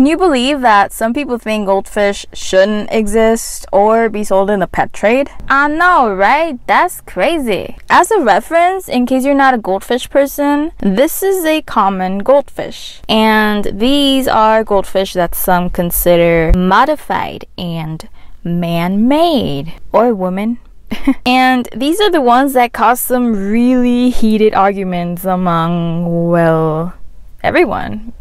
Can you believe that some people think goldfish shouldn't exist or be sold in the pet trade? I know, right? That's crazy. As a reference, in case you're not a goldfish person, this is a common goldfish. And these are goldfish that some consider modified and man-made, or women. And these are the ones that cause some really heated arguments among, well, everyone.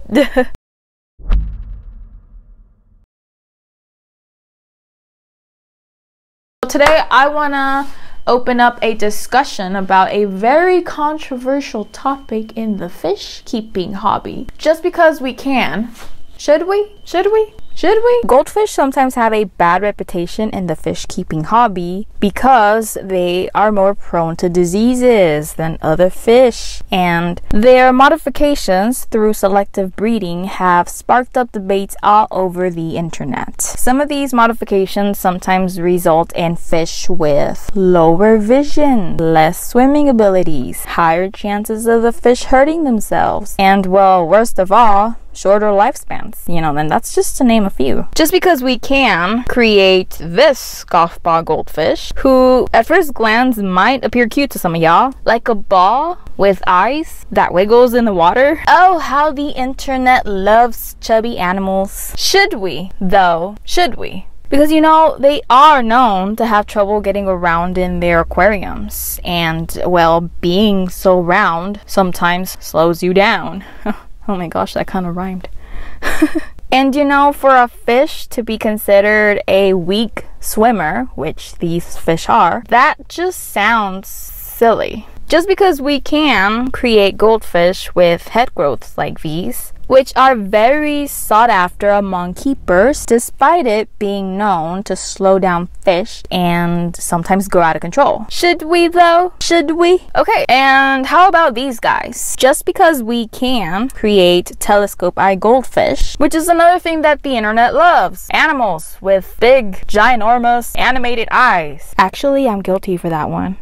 Today I want to open up a discussion about a very controversial topic in the fish keeping hobby. Just because we can. Should we? Should we? Should we? Goldfish sometimes have a bad reputation in the fish keeping hobby because they are more prone to diseases than other fish. And their modifications through selective breeding have sparked up debates all over the internet. Some of these modifications sometimes result in fish with lower vision, less swimming abilities, higher chances of the fish hurting themselves, and, well, worst of all, shorter lifespans, and that's just to name a few. Just because we can create this golf ball goldfish, who at first glance might appear cute to some of y'all, like a ball with eyes that wiggles in the water. Oh, how the internet loves chubby animals. Should we, though? Should we? Because, they are known to have trouble getting around in their aquariums. And, well, being so round sometimes slows you down. Oh my gosh, that kind of rhymed. And for a fish to be considered a weak swimmer, which these fish are, that just sounds silly. Just because we can create goldfish with head growths like these, which are very sought after among keepers, despite it being known to slow down fish and sometimes go out of control. Should we, though? Should we? Okay, and how about these guys? Just because we can create telescope eye goldfish, which is another thing that the internet loves. Animals with big, ginormous, animated eyes. Actually, I'm guilty for that one.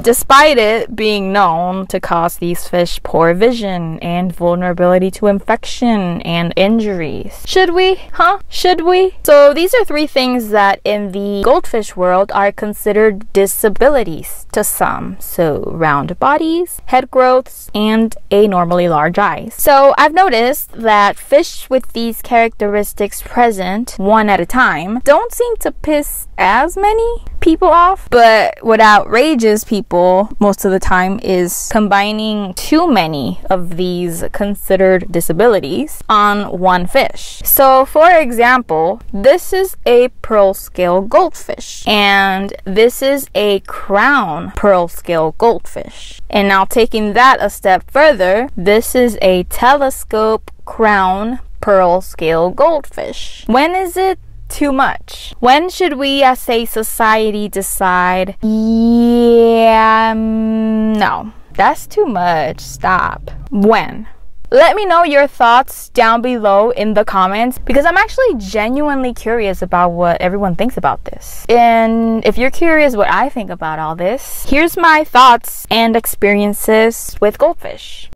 Despite it being known to cause these fish poor vision and vulnerability to infection and injuries. Should we? Huh? Should we? So these are three things that in the goldfish world are considered disabilities to some. So round bodies, head growths, and abnormally large eyes. So I've noticed that fish with these characteristics present one at a time don't seem to piss as many people off, but what outrages people most of the time is combining too many of these considered disabilities on one fish. So for example, this is a pearl scale goldfish and this is a crown pearl scale goldfish. And now taking that a step further, this is a telescope crown pearl scale goldfish. When is it too much? When should we as a society decide, yeah, no, that's too much, stop? When? Let me know your thoughts down below in the comments, because I'm actually genuinely curious about what everyone thinks about this. And if you're curious what I think about all this, here's my thoughts and experiences with goldfish.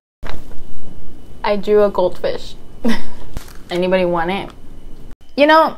I drew a goldfish. Anybody want it?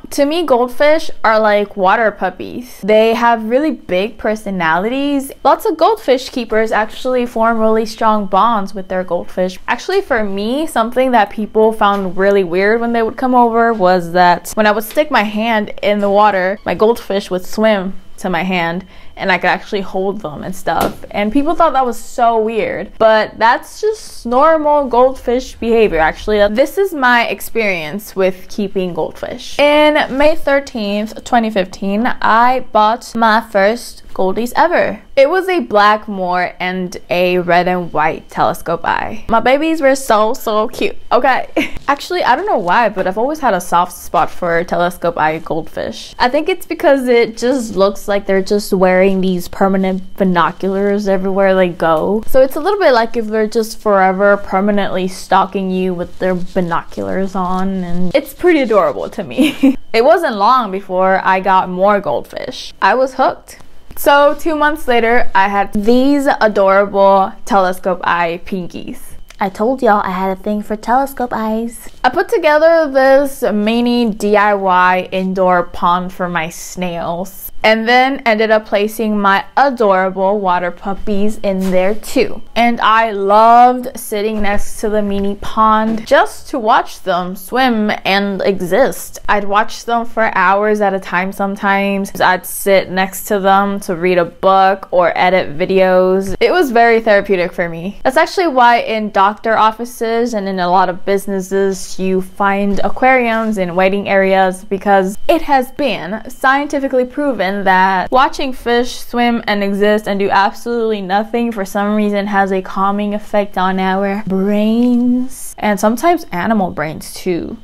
To me, goldfish are like water puppies. They have really big personalities. Lots of goldfish keepers actually form really strong bonds with their goldfish. Actually, for me, something that people found really weird when they would come over was that when I would stick my hand in the water, my goldfish would swim to my hand and I could actually hold them and stuff. And people thought that was so weird, but that's just normal goldfish behavior actually. This is my experience with keeping goldfish. In May 13th, 2015, I bought my first goldies ever. It was a black moor and a red and white telescope eye. My babies were so cute. Okay. Actually, I don't know why, but I've always had a soft spot for telescope eye goldfish. I think it's because it just looks like they're just wearing these permanent binoculars everywhere they go. So it's a little bit like if they're just forever permanently stalking you with their binoculars on, and it's pretty adorable to me. It wasn't long before I got more goldfish. I was hooked. So 2 months later, I had these adorable telescope eye pinkies. I told y'all I had a thing for telescope eyes. I put together this mini DIY indoor pond for my snails, and then ended up placing my adorable water puppies in there too. And I loved sitting next to the mini pond just to watch them swim and exist. I'd watch them for hours at a time sometimes. I'd sit next to them to read a book or edit videos. It was very therapeutic for me. That's actually why in doctor offices and in a lot of businesses you find aquariums in waiting areas, because it has been scientifically proven that watching fish swim and exist and do absolutely nothing for some reason has a calming effect on our brains, and sometimes animal brains too.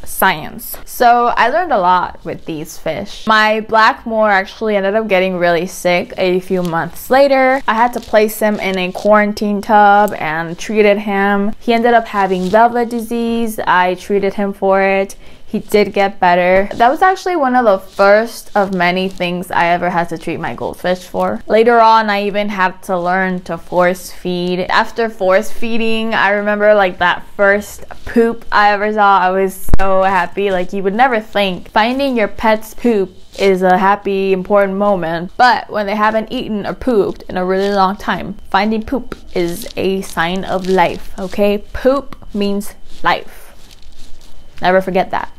Science. So I learned a lot with these fish. My black moor actually ended up getting really sick a few months later. I had to place him in a quarantine tub and treated him. He ended up having velvet disease. I treated him for it. He did get better. That was actually one of the first of many things I ever had to treat my goldfish for. Later on, I even had to learn to force feed. After force feeding, I remember like that first poop I ever saw, I was so happy. Like, you would never think finding your pet's poop is a happy, important moment, but when they haven't eaten or pooped in a really long time, finding poop is a sign of life, okay? Poop means life. Never forget that.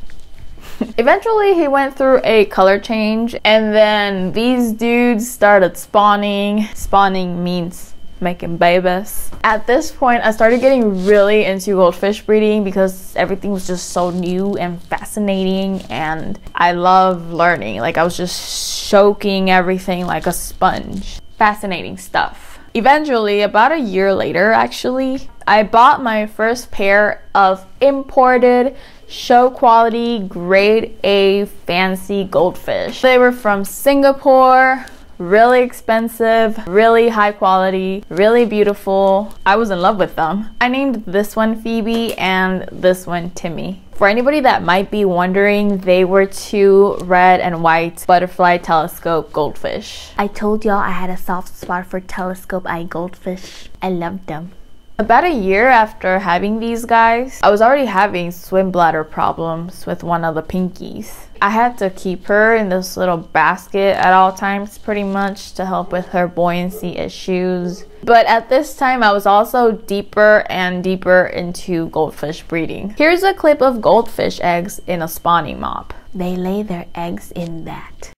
Eventually he went through a color change, and then these dudes started spawning. Spawning means making babies. At this point I started getting really into goldfish breeding because everything was just so new and fascinating, and I love learning. Like, I was just soaking everything like a sponge. Fascinating stuff. Eventually, about a year later actually, I bought my first pair of imported show quality grade A fancy goldfish. They were from Singapore, really expensive, really high quality, really beautiful. I was in love with them. I named this one Phoebe and this one Timmy. For anybody that might be wondering, they were two red and white butterfly telescope goldfish. I told y'all I had a soft spot for telescope eye goldfish. I loved them. About a year after having these guys, I was already having swim bladder problems with one of the pinkies. I had to keep her in this little basket at all times pretty much to help with her buoyancy issues. But at this time, I was also deeper and deeper into goldfish breeding. Here's a clip of goldfish eggs in a spawning mop. They lay their eggs in that.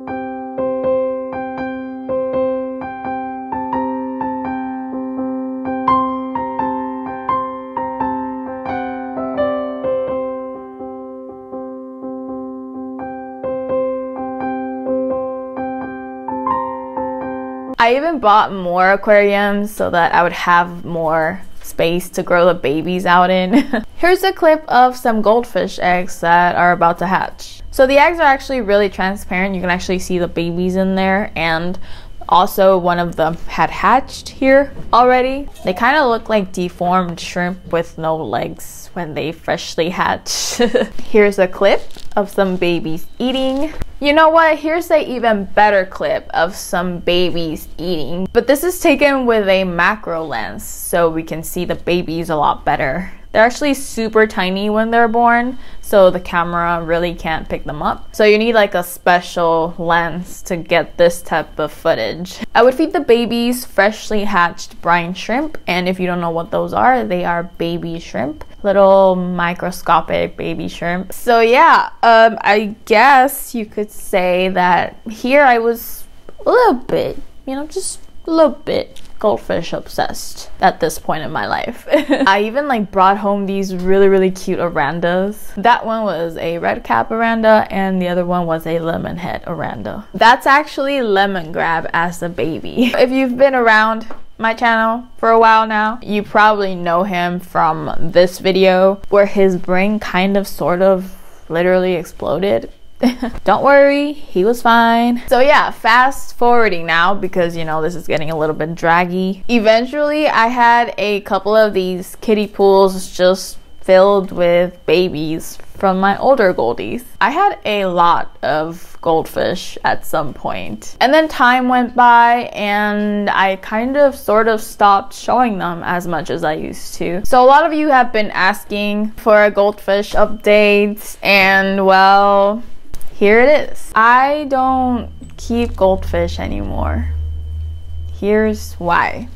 I even bought more aquariums so that I would have more space to grow the babies out in. Here's a clip of some goldfish eggs that are about to hatch. So the eggs are actually really transparent. You can actually see the babies in there, and also one of them had hatched here already. They kind of look like deformed shrimp with no legs when they freshly hatch. Here's a clip of some babies eating. You know what? Here's an even better clip of some babies eating. But this is taken with a macro lens, so we can see the babies a lot better. They're actually super tiny when they're born, so the camera really can't pick them up. So you need like a special lens to get this type of footage. I would feed the babies freshly hatched brine shrimp, and if you don't know what those are, they are baby shrimp. Little microscopic baby shrimp. So yeah, I guess you could say that here I was a little bit, you know, just a little bit goldfish obsessed at this point in my life. I even like brought home these really cute orandas. That one was a red cap oranda and the other one was a lemon head oranda. That's actually lemon grab as a baby. If you've been around my channel for a while now, you probably know him from this video where his brain kind of sort of literally exploded. Don't worry, he was fine. So yeah, fast forwarding now, because you know this is getting a little bit draggy. Eventually I had a couple of these kiddie pools just filled with babies from my older goldies. I had a lot of goldfish at some point, and then time went by and I kind of sort of stopped showing them as much as I used to. So a lot of you have been asking for a goldfish update, and well, here it is. I don't keep goldfish anymore. Here's why.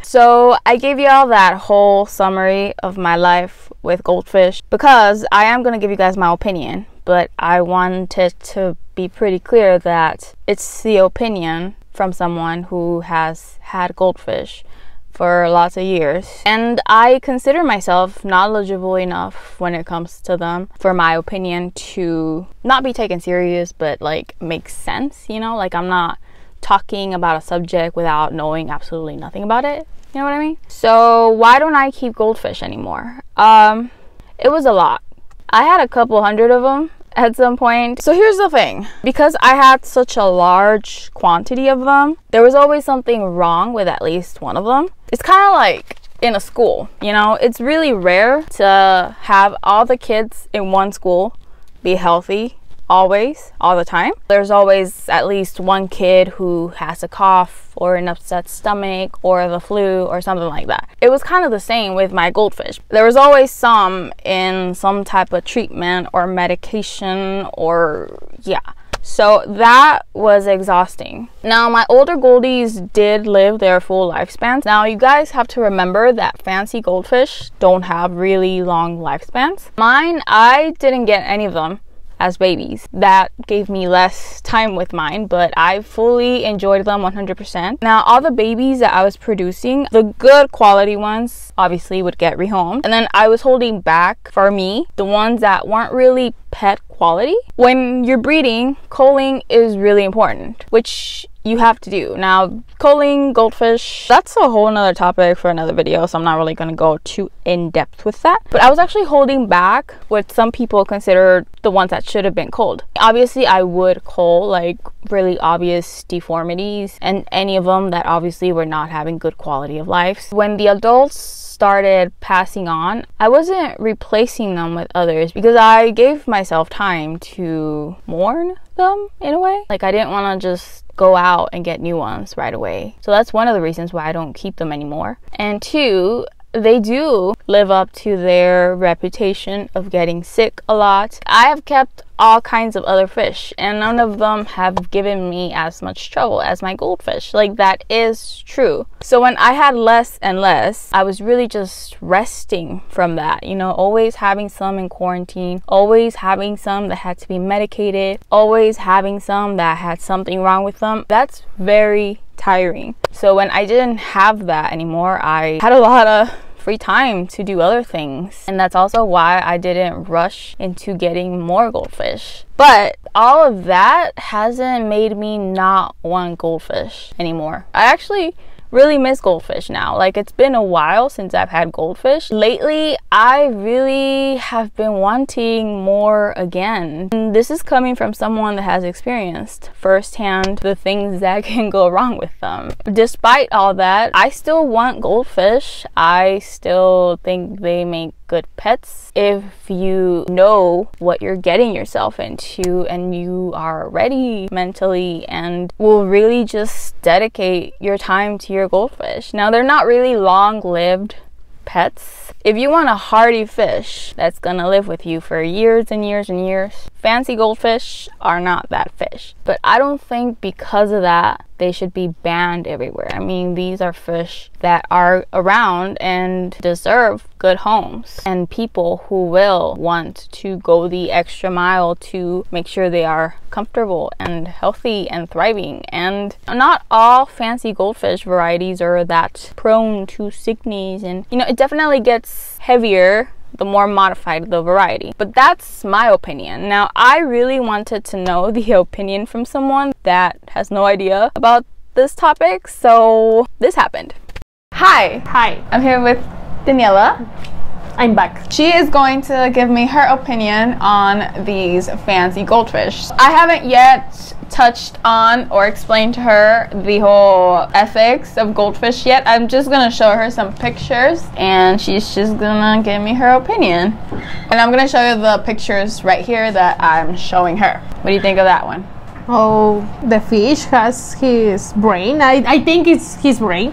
So I gave you all that whole summary of my life with goldfish because I am going to give you guys my opinion, but I wanted to be pretty clear that it's the opinion from someone who has had goldfish for lots of years, and I consider myself knowledgeable enough when it comes to them for my opinion to not be taken serious, but like make sense, you know, like I'm not talking about a subject without knowing absolutely nothing about it. You know what I mean? So why don't I keep goldfish anymore? It was a lot. I had a couple hundred of them at some point. So here's the thing. Because I had such a large quantity of them, there was always something wrong with at least one of them. It's kind of like in a school, you know? It's really rare to have all the kids in one school be healthy always, all the time. There's always at least one kid who has a cough or an upset stomach or the flu or something like that. It was kind of the same with my goldfish. There was always some in some type of treatment or medication or yeah. So that was exhausting. Now my older goldies did live their full lifespans. Now you guys have to remember that fancy goldfish don't have really long lifespans. Mine, I didn't get any of them as babies. That gave me less time with mine, but I fully enjoyed them 100%. Now all the babies that I was producing, the good quality ones obviously would get rehomed, and then I was holding back for me the ones that weren't really pet quality. When you're breeding, culling is really important, which you have to do. Now culling goldfish, that's a whole nother topic for another video, so I'm not really going to go too in depth with that. But I was actually holding back what some people consider the ones that should have been culled. Obviously I would cull like really obvious deformities and any of them that obviously were not having good quality of life. When the adults started passing on, I wasn't replacing them with others because I gave myself time to mourn them in a way. Like I didn't want to just go out and get new ones right away. So that's one of the reasons why I don't keep them anymore. And two, they do live up to their reputation of getting sick a lot. I have kept all kinds of other fish and none of them have given me as much trouble as my goldfish. Like that is true. So when I had less and less, I was really just resting from that, you know, always having some in quarantine, always having some that had to be medicated, always having some that had something wrong with them. That's very tiring. So when I didn't have that anymore, I had a lot of free time to do other things, and that's also why I didn't rush into getting more goldfish. But all of that hasn't made me not want goldfish anymore. I actually really miss goldfish now. Like it's been a while since I've had goldfish. Lately I really have been wanting more again. And this is coming from someone that has experienced firsthand the things that can go wrong with them. Despite all that, I still want goldfish. I still think they make good pets if you know what you're getting yourself into and you are ready mentally and will really just dedicate your time to your goldfish. Now they're not really long-lived pets. If you want a hardy fish that's gonna live with you for years and years and years, fancy goldfish are not that fish. But I don't think because of that they should be banned everywhere. I mean, these are fish that are around and deserve good homes and people who will want to go the extra mile to make sure they are comfortable and healthy and thriving. And not all fancy goldfish varieties are that prone to sickness, and you know, it definitely gets heavier the more modified the variety. But that's my opinion. Now, I really wanted to know the opinion from someone that has no idea about this topic, so this happened. Hi. Hi. I'm here with Daniela. I'm back. She is going to give me her opinion on these fancy goldfish. I haven't yet touched on or explained to her the whole ethics of goldfish yet. I'm just gonna show her some pictures and she's just gonna give me her opinion. And I'm gonna show you the pictures right here that I'm showing her. What do you think of that one? Oh, the fish has his brain. I think it's his brain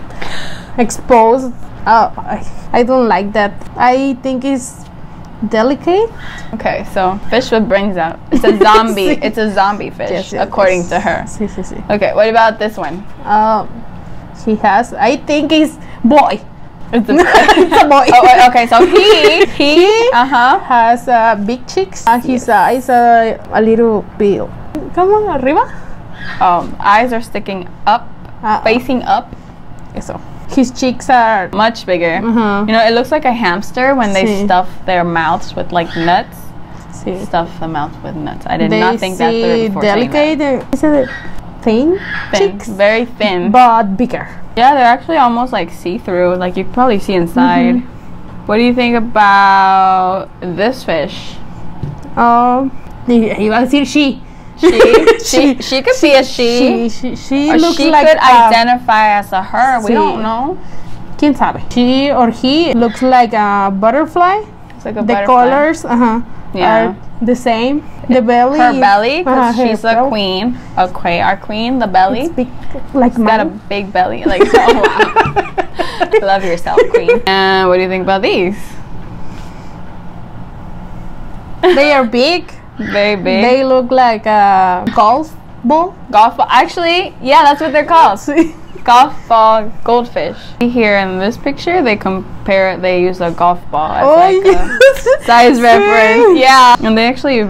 exposed. I don't like that. I think it's delicate. Okay, so fish with brains out. It's a zombie. It's a zombie fish, yes, according to her. Okay, what about this one? He has. I think it's boy. It's a boy. Oh, okay, so he has big cheeks. His eyes are a little bit. Come on, arriba. Eyes are sticking up, facing up. Eso. His cheeks are much bigger. You know, it looks like a hamster when they stuff their mouths with like nuts. Stuff the mouth with nuts. I did not think that through before saying that. Is it thin? Cheeks? Very thin. But bigger. Yeah, they're actually almost like see-through. Like you can probably see inside. What do you think about this fish? You want to see she could be a she. She or looks she like could identify as a her. We don't know. ¿Quién sabe? She or he looks like a butterfly. It's like a the butterfly. Colors are the same. The belly. Her belly, because she's a queen. Okay, our queen, the belly. It's big, like she's got a big belly. Like, oh wow. Love yourself, queen. And what do you think about these? They are big. Very big. They look like a golf ball. Golf ball. Actually, yeah, that's what they're called. Golf ball goldfish. Here in this picture, they compare it. They use a golf ball as a size reference. Yeah, and they actually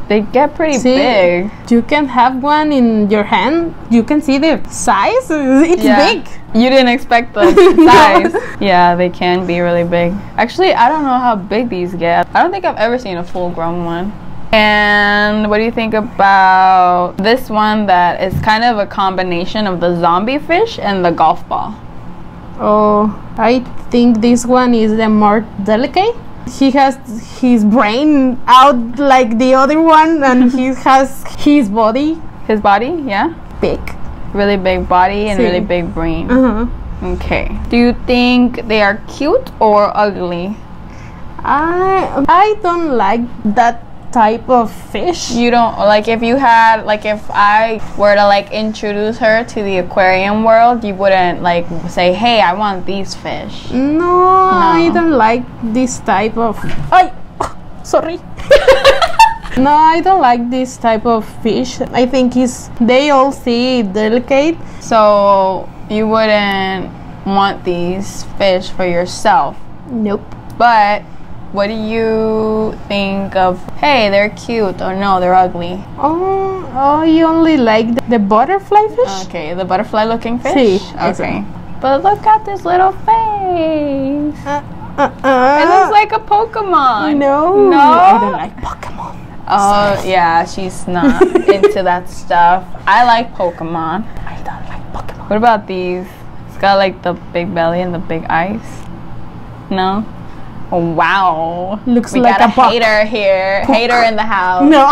they get pretty big. You can have one in your hand. You can see the size. It's big. You didn't expect the size. Yeah, they can be really big. Actually, I don't know how big these get. I don't think I've ever seen a full-grown one. And what do you think about this one that is kind of a combination of the zombie fish and the golf ball? Oh, I think this one is the more delicate. He has his brain out like the other one, and he has his body. His body, yeah? Big. Really big body and really big brain. Okay. Do you think they are cute or ugly? I don't like that type of fish. You don't like if I were to like introduce her to the aquarium world, you wouldn't like say, hey, I want these fish. No. I don't like this type of sorry. No, I don't like this type of fish. I think they all see delicate. So you wouldn't want these fish for yourself? Nope. But what do you think of, hey, they're cute, or no, they're ugly? Oh, you only like the butterfly fish? Okay, the butterfly looking fish? Sí, okay. But look at this little face. It looks like a Pokemon. No. I don't like Pokemon. Oh, yeah, she's not into that stuff. I like Pokemon. I don't like Pokemon. What about these? It's got like the big belly and the big eyes. No? Oh, wow. Looks we like got a hater here. Hater in the house. No.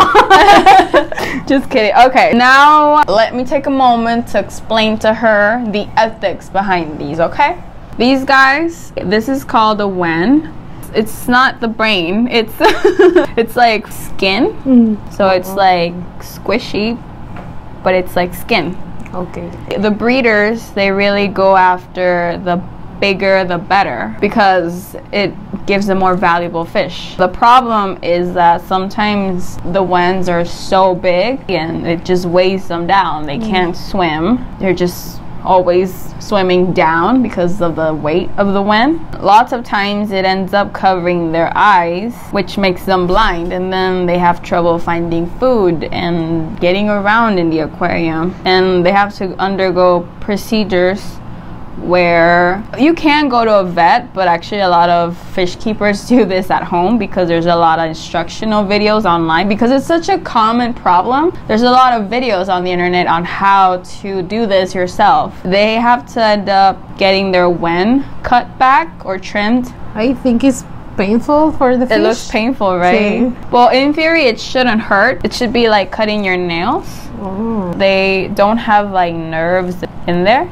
Just kidding. Okay, now let me take a moment to explain to her the ethics behind these, okay? These guys, this is called a wen. It's not the brain. It's it's like skin. So it's like squishy, but it's like skin. Okay. The breeders, they really go after the bigger the better because it gives a more valuable fish. The problem is that sometimes the wens are so big and it just weighs them down. They can't swim. They're just always swimming down because of the weight of the wen. Lots of times it ends up covering their eyes, which makes them blind, and then they have trouble finding food and getting around in the aquarium, and they have to undergo procedures where you can go to a vet, but actually a lot of fish keepers do this at home because there's a lot of instructional videos online because it's such a common problem. There's a lot of videos on the internet on how to do this yourself. They have to end up getting their wen cut back or trimmed. I think it's painful for the fish. It looks painful, right? Sí. Well, in theory, it shouldn't hurt. It should be like cutting your nails. Oh. They don't have like nerves in there.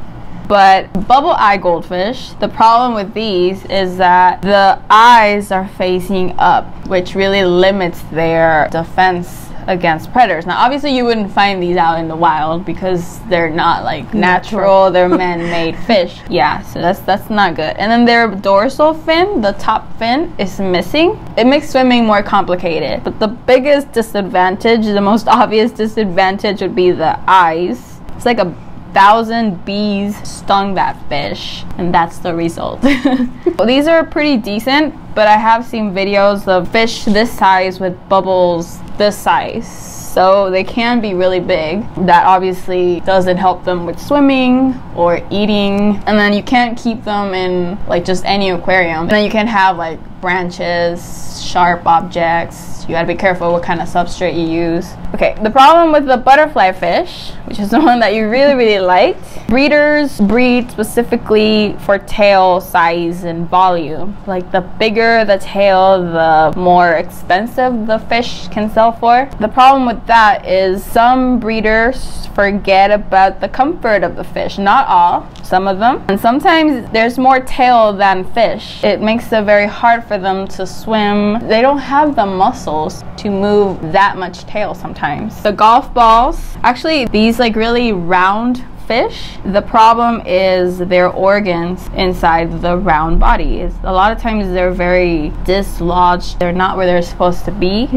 But bubble eye goldfish, the problem with these is that the eyes are facing up, which really limits their defense against predators. Now, obviously, you wouldn't find these out in the wild because they're not like natural. They're man-made fish. Yeah, so that's not good. And then their dorsal fin, the top fin, is missing. It makes swimming more complicated. But the biggest disadvantage, the most obvious disadvantage, would be the eyes. It's like 1,000 bees stung that fish, and that's the result. Well, these are pretty decent, but I have seen videos of fish this size with bubbles this size, so they can be really big. That obviously doesn't help them with swimming or eating. And then you can't keep them in like just any aquarium. And then you can have like branches, sharp objects. You gotta be careful what kind of substrate you use. Okay, the problem with the butterfly fish, which is the one that you really liked, breeders breed specifically for tail size and volume. Like the bigger the tail, the more expensive the fish can sell for. The problem with that is some breeders forget about the comfort of the fish. Not all, some of them. And sometimes there's more tail than fish. It makes it very hard for them to swim. They don't have the muscles to move that much tail sometimes. The golf balls, actually these like really round fish, the problem is their organs inside the round body. A lot of times they're very dislodged. They're not where they're supposed to be.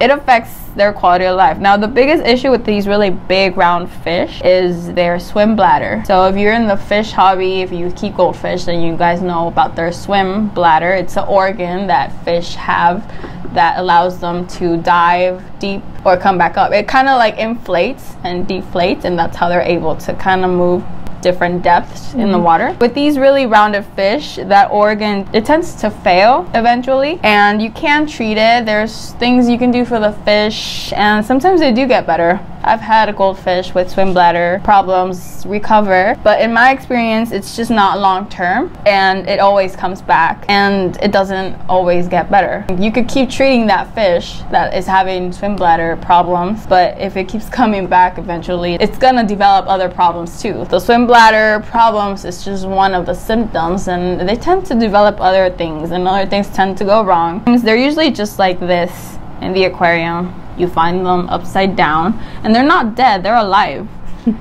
It affects their quality of life. Now, the biggest issue with these really big round fish is their swim bladder. So if you're in the fish hobby, if you keep goldfish, then you guys know about their swim bladder. It's an organ that fish have that allows them to dive deep or come back up. It kind of like inflates and deflates, and that's how they're able to kind of move different depths in the water. With these really rounded fish, that organ, it tends to fail eventually, and you can treat it. There's things you can do for the fish, and sometimes they do get better. I've had a goldfish with swim bladder problems recover, but in my experience, it's just not long term, and it always comes back, and it doesn't always get better. You could keep treating that fish that is having swim bladder problems, but if it keeps coming back eventually, it's gonna develop other problems too. The swim bladder problems is just one of the symptoms, and they tend to develop other things, and other things tend to go wrong. They're usually just like this in the aquarium. You find them upside down, and they're not dead, they're alive.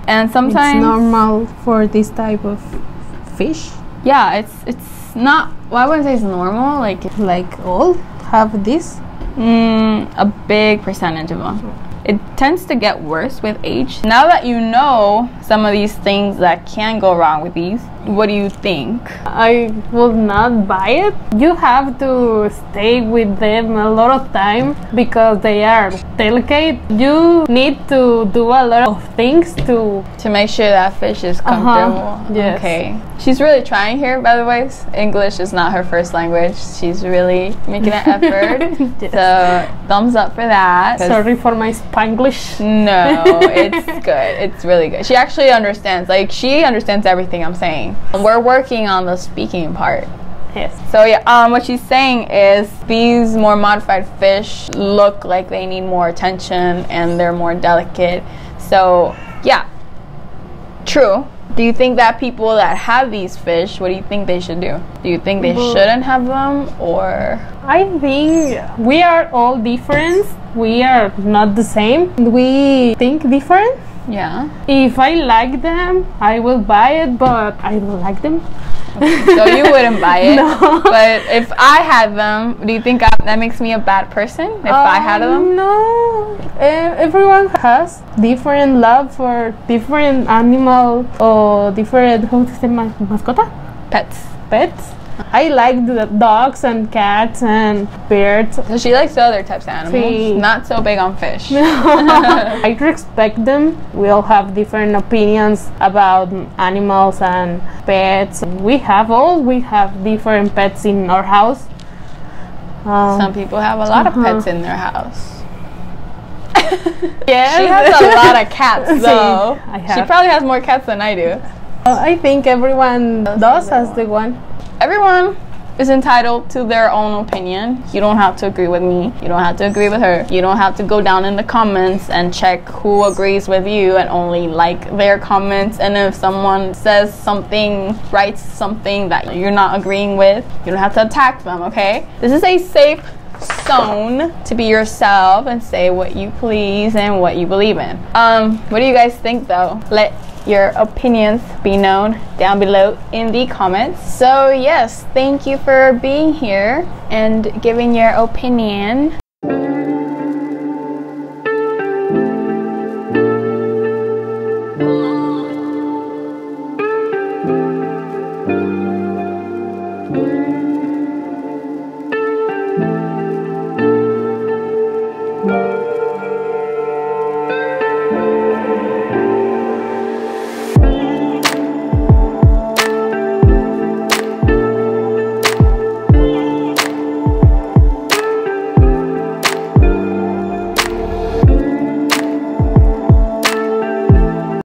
And sometimes it's normal for this type of fish. Yeah, it's not, well, I wouldn't say it's normal, like all have this. A big percentage of them. It tends to get worse with age. Now that you know some of these things that can go wrong with these, what do you think? I will not buy it. You have to stay with them a lot of time because they are delicate. You need to do a lot of things to make sure that fish is comfortable. Yes. Okay. She's really trying here, by the way. English is not her first language. She's really making an effort. Yes. So thumbs up for that. Sorry for my Spanglish. No, it's good. It's really good. She actually understands. Like, she understands everything I'm saying. We're working on the speaking part. Yes. So yeah, what she's saying is these more modified fish look like they need more attention and they're more delicate. So yeah, true. Do you think that people that have these fish, what do you think they should do? Do you think they shouldn't have them, or? I think we are all different. We are not the same. We think different. Yeah. If I like them, I will buy it, but I don't like them. Okay, so you wouldn't buy it. No. But if I had them, do you think that makes me a bad person if I had them? No. Everyone has different love for different animal or different, how to say, mascota? Pets. I like the dogs and cats and birds. So she likes the other types of animals, Sí. not so big on fish. I respect them. We all have different opinions about animals and pets. We have different pets in our house. Some people have a lot of pets in their house. Yes. She has a lot of cats though. I have. She probably has more cats than I do. I think everyone does as the one. Everyone, is entitled to their own opinion. You don't have to agree with me. You don't have to agree with her. You don't have to go down in the comments and check who agrees with you and only like their comments. And if someone says something, writes something that you're not agreeing with, you don't have to attack them, okay? This is a safe zone to be yourself and say what you please and what you believe in. What do you guys think though? Let your opinions be known down below in the comments. So yes, thank you for being here and giving your opinion.